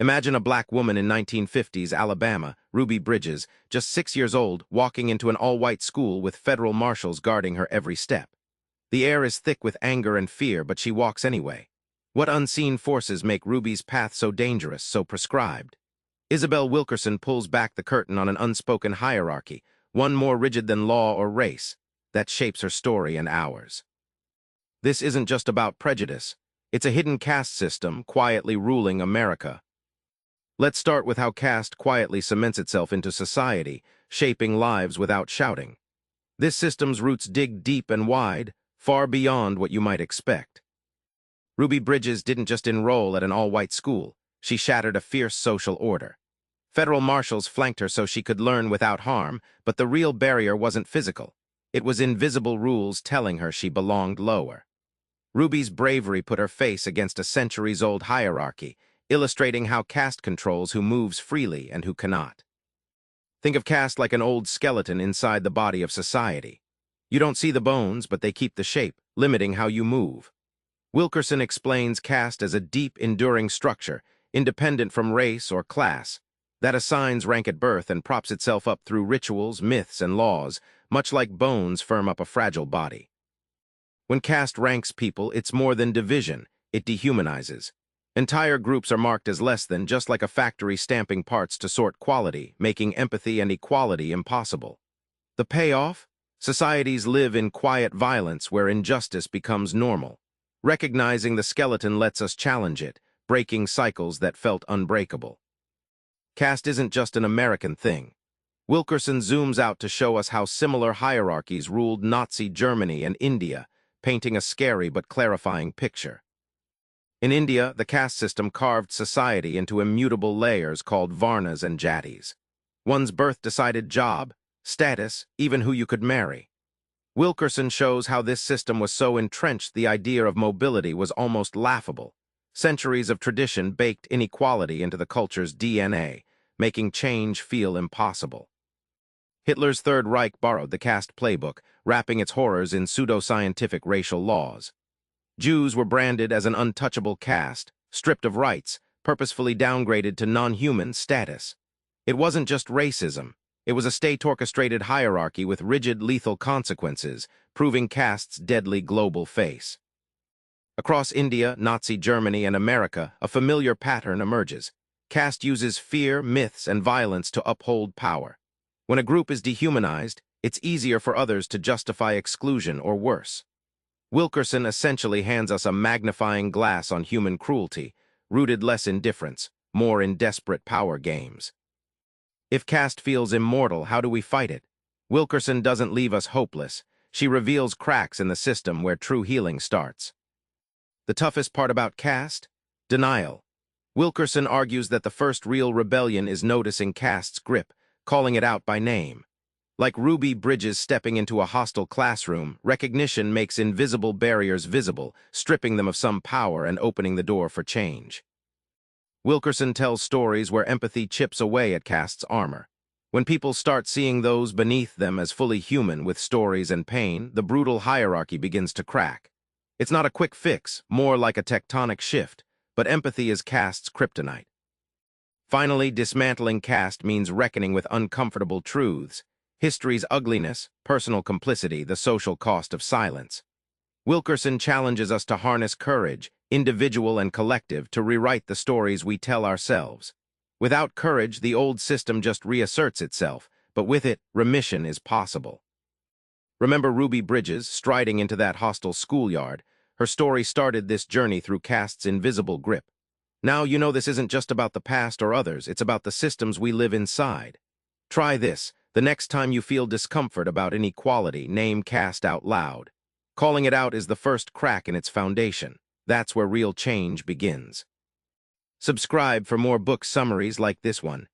Imagine a black woman in 1950s Alabama, Ruby Bridges, just 6 years old, walking into an all-white school with federal marshals guarding her every step. The air is thick with anger and fear, but she walks anyway. What unseen forces make Ruby's path so dangerous, so prescribed? Isabel Wilkerson pulls back the curtain on an unspoken hierarchy, one more rigid than law or race, that shapes her story and ours. This isn't just about prejudice. It's a hidden caste system quietly ruling America. Let's start with how caste quietly cements itself into society, shaping lives without shouting. This system's roots dig deep and wide, far beyond what you might expect. Ruby Bridges didn't just enroll at an all-white school. She shattered a fierce social order. Federal marshals flanked her so she could learn without harm, but the real barrier wasn't physical. It was invisible rules telling her she belonged lower. Ruby's bravery put her face against a centuries-old hierarchy, illustrating how caste controls who moves freely and who cannot. Think of caste like an old skeleton inside the body of society. You don't see the bones, but they keep the shape, limiting how you move. Wilkerson explains caste as a deep, enduring structure, independent from race or class, that assigns rank at birth and props itself up through rituals, myths, and laws, much like bones firm up a fragile body. When caste ranks people, it's more than division, it dehumanizes. Entire groups are marked as less than, just like a factory stamping parts to sort quality, making empathy and equality impossible. The payoff? Societies live in quiet violence where injustice becomes normal. Recognizing the skeleton lets us challenge it, breaking cycles that felt unbreakable. Caste isn't just an American thing. Wilkerson zooms out to show us how similar hierarchies ruled Nazi Germany and India, painting a scary but clarifying picture. In India, the caste system carved society into immutable layers called varnas and jatis. One's birth decided job, status, even who you could marry. Wilkerson shows how this system was so entrenched the idea of mobility was almost laughable. Centuries of tradition baked inequality into the culture's DNA, making change feel impossible. Hitler's Third Reich borrowed the caste playbook, wrapping its horrors in pseudo-scientific racial laws. Jews were branded as an untouchable caste, stripped of rights, purposefully downgraded to non-human status. It wasn't just racism. It was a state-orchestrated hierarchy with rigid, lethal consequences, proving caste's deadly global face. Across India, Nazi Germany, and America, a familiar pattern emerges. Caste uses fear, myths, and violence to uphold power. When a group is dehumanized, it's easier for others to justify exclusion or worse. Wilkerson essentially hands us a magnifying glass on human cruelty, rooted less in difference, more in desperate power games. If caste feels immortal, how do we fight it? Wilkerson doesn't leave us hopeless. She reveals cracks in the system where true healing starts. The toughest part about caste? Denial. Wilkerson argues that the first real rebellion is noticing caste's grip, calling it out by name. Like Ruby Bridges stepping into a hostile classroom, recognition makes invisible barriers visible, stripping them of some power and opening the door for change. Wilkerson tells stories where empathy chips away at caste's armor. When people start seeing those beneath them as fully human with stories and pain, the brutal hierarchy begins to crack. It's not a quick fix, more like a tectonic shift, but empathy is caste's kryptonite. Finally, dismantling caste means reckoning with uncomfortable truths. History's ugliness, personal complicity, the social cost of silence. Wilkerson challenges us to harness courage, individual and collective, to rewrite the stories we tell ourselves. Without courage, the old system just reasserts itself, but with it, remission is possible. Remember Ruby Bridges striding into that hostile schoolyard? Her story started this journey through caste's invisible grip. Now you know this isn't just about the past or others, it's about the systems we live inside. Try this. The next time you feel discomfort about inequality, name caste out loud. Calling it out is the first crack in its foundation. That's where real change begins. Subscribe for more book summaries like this one.